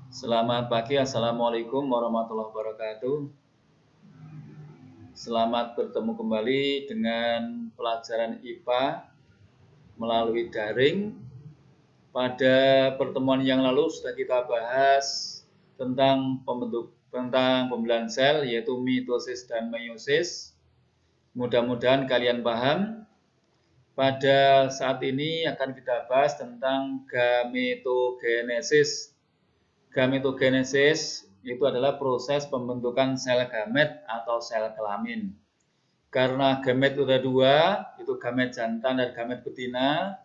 Selamat pagi, Assalamualaikum warahmatullahi wabarakatuh. Selamat bertemu kembali dengan pelajaran IPA melalui daring. Pada pertemuan yang lalu sudah kita bahas tentang pembelahan sel, yaitu mitosis dan meiosis. Mudah-mudahan kalian paham. Pada saat ini akan kita bahas tentang gametogenesis. Gametogenesis itu adalah proses pembentukan sel gamet atau sel kelamin. Karena gamet itu ada dua, itu gamet jantan dan gamet betina,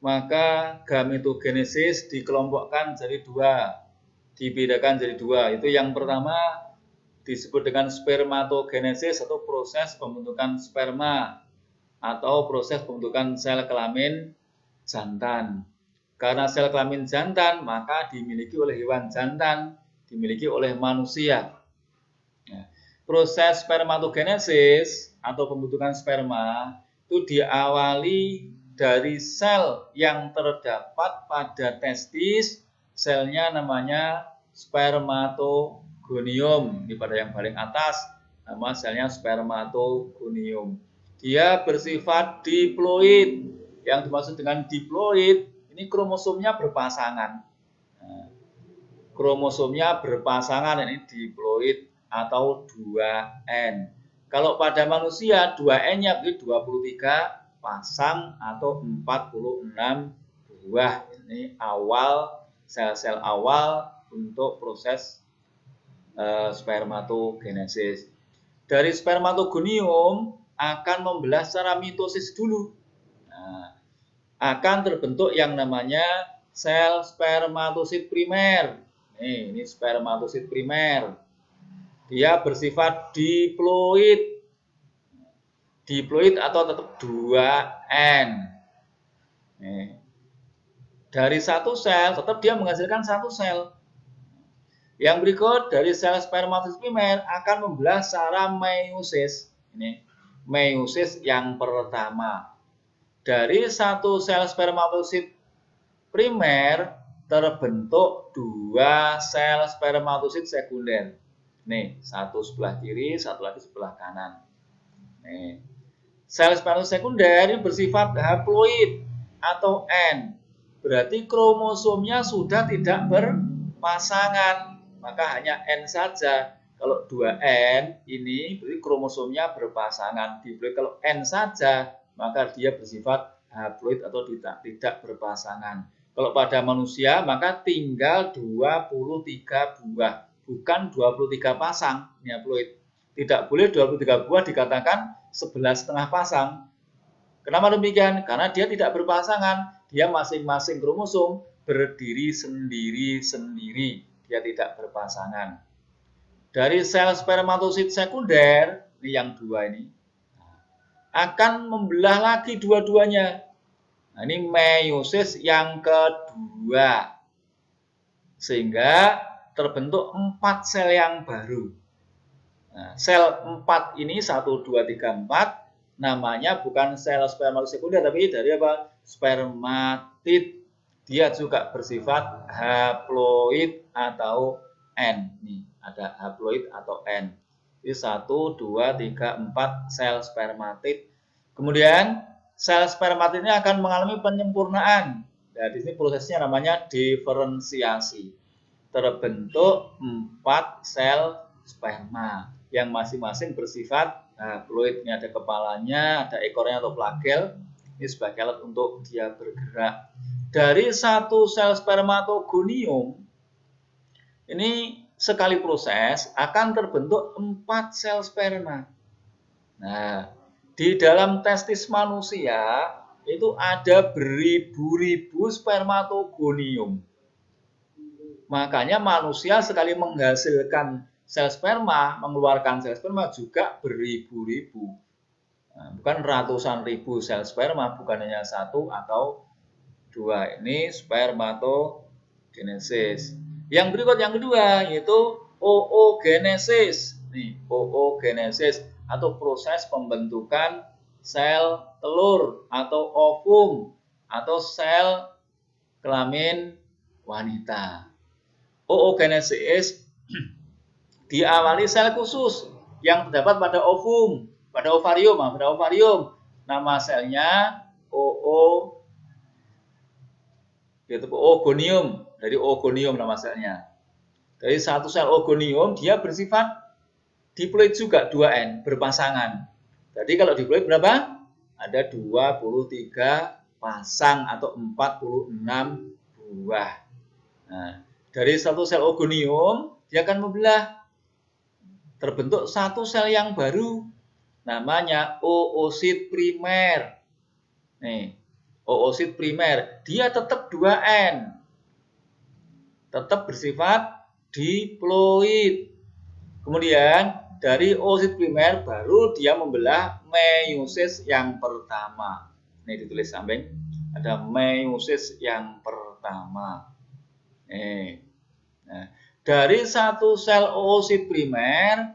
maka gametogenesis dikelompokkan jadi dua, dibedakan jadi dua. Itu yang pertama disebut dengan spermatogenesis atau proses pembentukan sperma atau proses pembentukan sel kelamin jantan. Karena sel kelamin jantan, maka dimiliki oleh hewan jantan, dimiliki oleh manusia. Proses spermatogenesis atau pembentukan sperma itu diawali dari sel yang terdapat pada testis, selnya namanya spermatogonium. Ini pada yang paling atas, nama selnya spermatogonium. Dia bersifat diploid. Yang dimaksud dengan diploid, ini kromosomnya berpasangan. Kromosomnya berpasangan, ini diploid atau 2N. Kalau pada manusia 2N-nya itu 23 pasang atau 46 buah. Ini awal sel-sel awal untuk proses spermatogenesis. Dari spermatogonium akan membelah secara mitosis dulu. Akan terbentuk yang namanya sel spermatosit primer. Ini spermatosit primer. Dia bersifat diploid. Diploid atau tetap 2N. Dari satu sel tetap dia menghasilkan satu sel. Yang berikut dari sel spermatosit primer akan membelah secara meiosis. Ini meiosis yang pertama. Dari satu sel spermatosit primer terbentuk dua sel spermatosit sekunder. Nih, satu sebelah kiri, satu lagi sebelah kanan. Nih. Sel spermatosit sekunder ini bersifat haploid atau N. Berarti kromosomnya sudah tidak berpasangan, maka hanya N saja. Kalau 2N ini berarti kromosomnya berpasangan. Diploid kalau N saja, maka dia bersifat haploid atau tidak berpasangan. Kalau pada manusia maka tinggal 23 buah, bukan 23 pasang haploid. Tidak boleh 23 buah dikatakan 11,5 pasang. Kenapa demikian? Karena dia tidak berpasangan, dia masing-masing kromosom berdiri sendiri-sendiri, dia tidak berpasangan. Dari sel spermatosit sekunder, ini yang dua ini, akan membelah lagi dua-duanya. Nah, ini meiosis yang kedua. Sehingga terbentuk 4 sel yang baru. Nah, sel 4 ini 1, 2, 3, 4 namanya bukan sel spermatosit sekunder, tapi dari apa? Spermatid. Dia juga bersifat haploid atau N. Nih, ada haploid atau N. Ini 1, 2, 3, 4 sel spermatid. Kemudian sel spermatid ini akan mengalami penyempurnaan. Nah, di sini prosesnya namanya diferensiasi. Terbentuk 4 sel sperma yang masing-masing bersifat haploid. Ini ada kepalanya, ada ekornya atau flagel. Ini sebagai alat untuk dia bergerak. Dari satu sel spermatogonium, ini sekali proses akan terbentuk 4 sel sperma. Nah, di dalam testis manusia itu ada beribu-ribu spermatogonium. Makanya manusia sekali menghasilkan sel sperma, mengeluarkan sel sperma juga beribu-ribu. Nah, bukan ratusan ribu sel sperma, bukan hanya 1 atau 2. Ini spermatogenesis. Yang berikut yang kedua yaitu oogenesis. Nih, oogenesis atau proses pembentukan sel telur atau ovum atau sel kelamin wanita. oogenesis diawali sel khusus yang terdapat pada ovum, pada ovarium. Nama selnya yaitu oogonium, dari oogonium nama selnya. Dari satu sel oogonium dia bersifat diploid juga 2N berpasangan. Jadi kalau diploid berapa? Ada 23 pasang atau 46 buah. Nah, dari satu sel oogonium dia akan membelah, terbentuk satu sel yang baru, namanya oosit primer. Nih, oosit primer, dia tetap 2N, tetap bersifat diploid. Kemudian dari oosit primer baru dia membelah meiosis yang pertama. Ini ditulis samping, ada meiosis yang pertama. Nah, dari satu sel oosit primer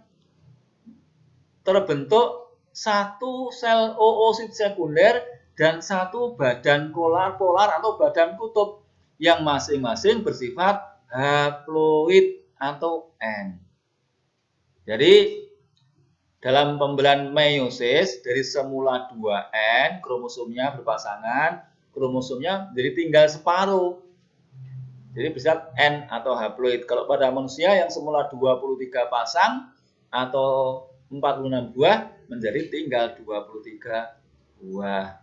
terbentuk satu sel oosit sekunder dan satu badan polar atau badan kutub yang masing-masing bersifat haploid atau N. Jadi dalam pembelahan meiosis dari semula 2N kromosomnya berpasangan, kromosomnya jadi tinggal separuh. Jadi bisa N atau haploid. Kalau pada manusia yang semula 23 pasang atau 46 buah menjadi tinggal 23 buah.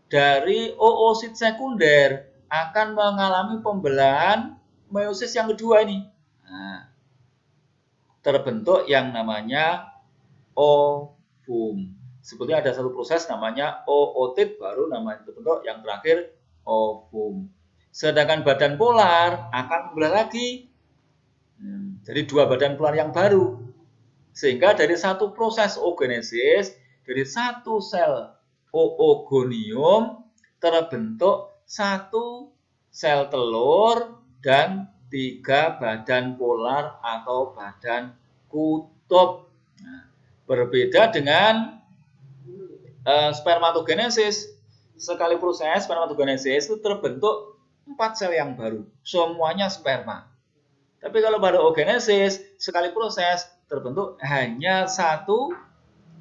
Dari oosit sekunder akan mengalami pembelahan meiosis yang kedua ini. Nah, terbentuk yang namanya ovum. Sebetulnya ada satu proses namanya ootit, baru namanya terbentuk yang terakhir ovum. Sedangkan badan polar akan membelah lagi. Jadi dua badan polar yang baru. Sehingga dari satu proses oogenesis, dari satu sel oogonium terbentuk satu sel telur dan 3 badan polar atau badan kutub. Nah, berbeda dengan spermatogenesis. Sekali proses spermatogenesis itu terbentuk 4 sel yang baru, semuanya sperma. Tapi kalau pada oogenesis, sekali proses terbentuk hanya satu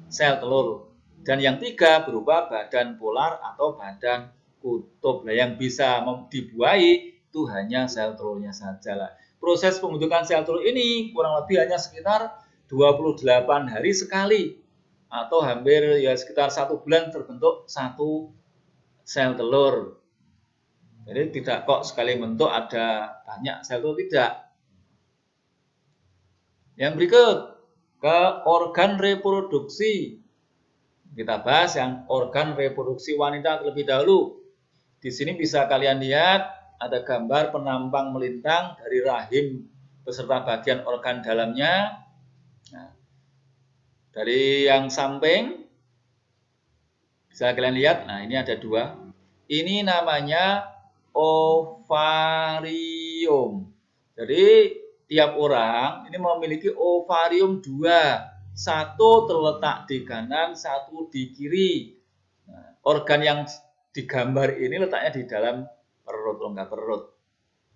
sel telur, dan yang 3 berupa badan polar atau badan kutub. Nah, yang bisa dibuahi itu hanya sel telurnya saja lah. Proses pembentukan sel telur ini kurang lebih hanya sekitar 28 hari sekali, atau hampir ya sekitar 1 bulan terbentuk satu sel telur. Jadi tidak kok sekali bentuk ada banyak sel telur, tidak. Yang berikut, ke organ reproduksi. Kita bahas yang organ reproduksi wanita terlebih dahulu. Di sini bisa kalian lihat ada gambar penampang melintang dari rahim beserta bagian organ dalamnya. Nah, dari yang samping bisa kalian lihat, nah ini ada 2. Ini namanya ovarium. Jadi tiap orang ini memiliki ovarium 2. Satu terletak di kanan, satu di kiri. Nah, organ yang digambar ini letaknya di dalam perut, rongga perut.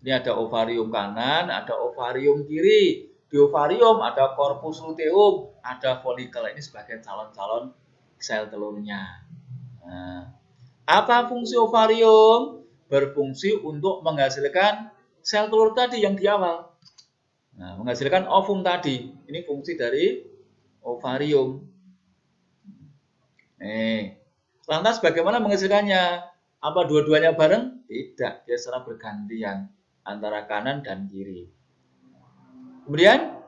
Ini ada ovarium kanan, ada ovarium kiri. Di ovarium ada corpus luteum, ada folikel. Ini sebagai calon-calon sel telurnya. Nah, apa fungsi ovarium? Berfungsi untuk menghasilkan sel telur tadi yang di awal. Nah, menghasilkan ovum tadi. Ini fungsi dari ovarium. Lantas bagaimana menghasilkannya? Apa dua-duanya bareng? Tidak, dia secara bergantian antara kanan dan kiri. Kemudian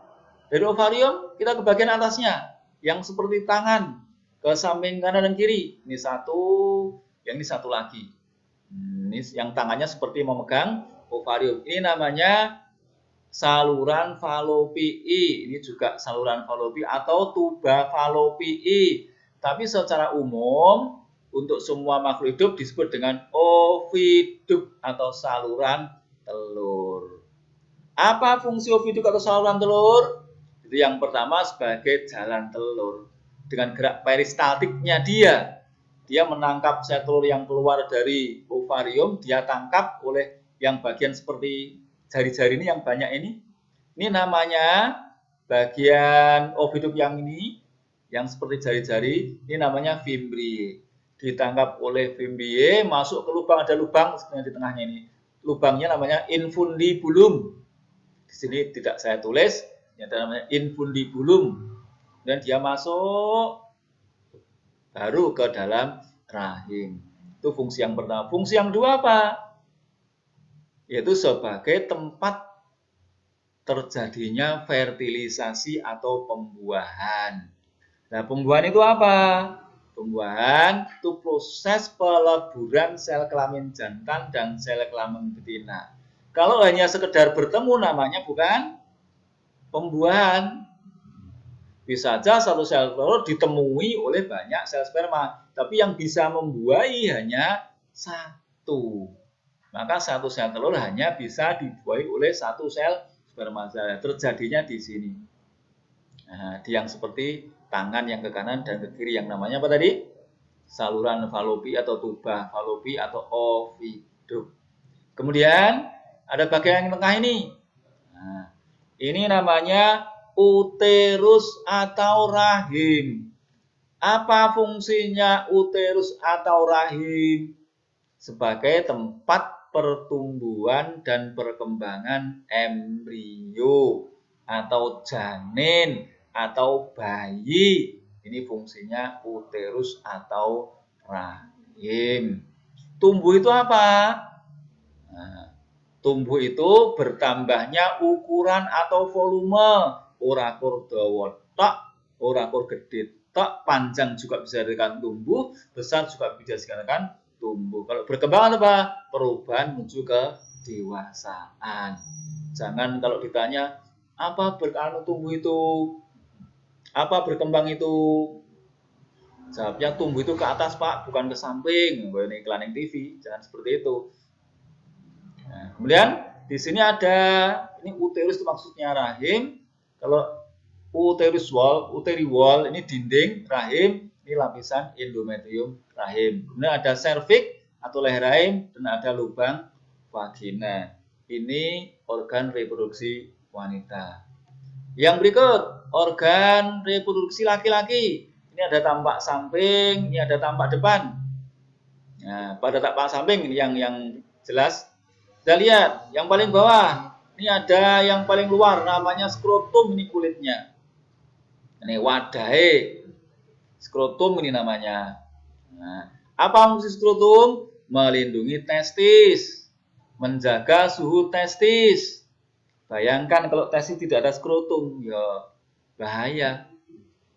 dari ovarium kita ke bagian atasnya yang seperti tangan ke samping kanan dan kiri. Ini satu, yang ini satu lagi. Ini yang tangannya seperti memegang ovarium. Ini namanya saluran falopii. Ini juga saluran falopii atau tuba falopii. Tapi secara umum untuk semua makhluk hidup disebut dengan oviduk atau saluran telur. Apa fungsi oviduk atau saluran telur? Itu yang pertama sebagai jalan telur. Dengan gerak peristaltiknya dia menangkap sel telur yang keluar dari ovarium, dia tangkap oleh yang bagian seperti jari-jari ini yang banyak ini namanya bagian oviduk yang ini, yang seperti jari-jari, ini namanya fimbriae. Ditangkap oleh fimbriae, masuk ke lubang, ada lubang sebenarnya di tengahnya ini. Lubangnya namanya infundibulum. Di sini tidak saya tulis, ini ada namanya infundibulum. Dan dia masuk baru ke dalam rahim. Itu fungsi yang pertama. Fungsi yang kedua apa? Yaitu sebagai tempat terjadinya fertilisasi atau pembuahan. Nah, pembuahan itu apa? Pembuahan itu proses peleburan sel kelamin jantan dan sel kelamin betina. Kalau hanya sekedar bertemu namanya bukan pembuahan. Bisa saja satu sel telur ditemui oleh banyak sel sperma, tapi yang bisa membuahi hanya satu. Maka satu sel telur hanya bisa dibuahi oleh satu sel sperma saja. Terjadinya di sini. Nah, yang seperti tangan yang ke kanan dan ke kiri yang namanya apa tadi? Saluran falopi atau tuba falopi atau oviduk. Kemudian ada bagian yang tengah ini. Nah, ini namanya uterus atau rahim. Apa fungsinya uterus atau rahim? Sebagai tempat pertumbuhan dan perkembangan embrio atau janin atau bayi. Ini fungsinya uterus atau rahim. Tumbuh itu apa? Nah, tumbuh itu bertambahnya ukuran atau volume. Ora kur dawa tok, ora kur gede tok, panjang juga bisa dikatakan tumbuh, besar juga bisa dikatakan tumbuh. Kalau berkembang apa? Perubahan menuju ke dewasaan. Jangan kalau ditanya apa tumbuh itu, apa berkembang itu, jawabnya tumbuh itu ke atas Pak, bukan ke samping. Ini iklan TV, jangan seperti itu. Nah, kemudian di sini ada ini uterus itu maksudnya rahim. Kalau uterus wall, uteri wall ini dinding rahim, ini lapisan endometrium rahim. Kemudian ada serviks atau leher rahim dan ada lubang vagina. Ini organ reproduksi wanita. Yang berikut organ reproduksi laki-laki. Ini ada tampak samping, ini ada tampak depan. Nah, pada tampak samping ini yang jelas. Kita lihat yang paling bawah. Ini ada yang paling luar namanya skrotum, ini kulitnya. Ini wadahnya. Skrotum ini namanya. Nah, apa fungsi skrotum? Melindungi testis, menjaga suhu testis. Bayangkan kalau testis tidak ada skrotum, ya bahaya.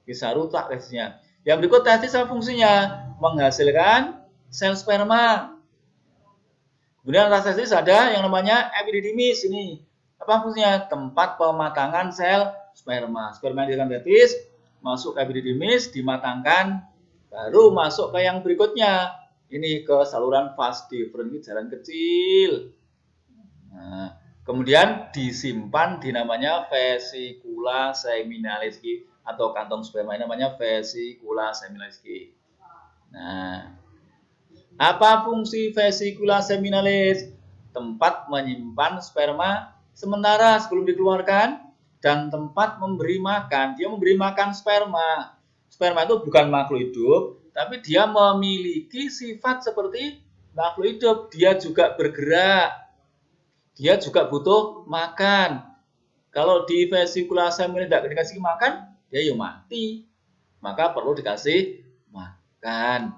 Bisa rusak testisnya. Yang berikut testis apa fungsinya? Menghasilkan sel sperma. Kemudian atas testis ada yang namanya epididymis ini. Apa fungsinya? Tempat pematangan sel sperma. Sperma yang di dalam testis masuk ke epididymis, dimatangkan, baru masuk ke yang berikutnya. Ini ke saluran vas deferens, jalan kecil. Nah, kemudian disimpan di namanya vesicula seminalis atau kantong sperma, ini namanya vesicula seminalis. Nah, apa fungsi vesicula seminalis? Tempat menyimpan sperma sementara sebelum dikeluarkan dan tempat memberi makan. Dia memberi makan sperma. Sperma itu bukan makhluk hidup, tapi dia memiliki sifat seperti makhluk hidup. Dia juga bergerak. Dia juga butuh makan. Kalau di vesicula seminalis tidak dikasih makan, dia ya mati. Maka perlu dikasih makan.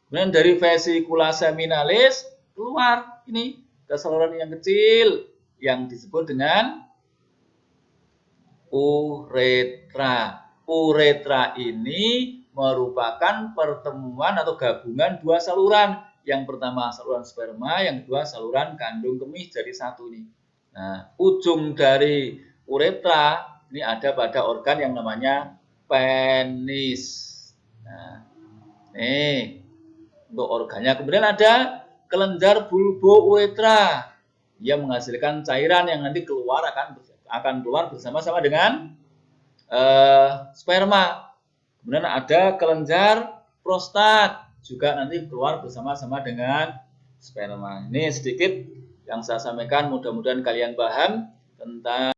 Kemudian dari vesicula seminalis keluar ini ke saluran yang kecil yang disebut dengan uretra. Uretra ini merupakan pertemuan atau gabungan dua saluran. Yang pertama saluran sperma, yang kedua saluran kandung kemih jadi satu nih. Nah, ujung dari uretra ini ada pada organ yang namanya penis. Nah, nih untuk organnya. Kemudian ada kelenjar bulbouretra. Dia menghasilkan cairan yang nanti keluar akan keluar bersama-sama dengan sperma. Kemudian ada kelenjar prostat juga nanti keluar bersama-sama dengan sperma. Ini sedikit yang saya sampaikan. Mudah-mudahan kalian paham tentang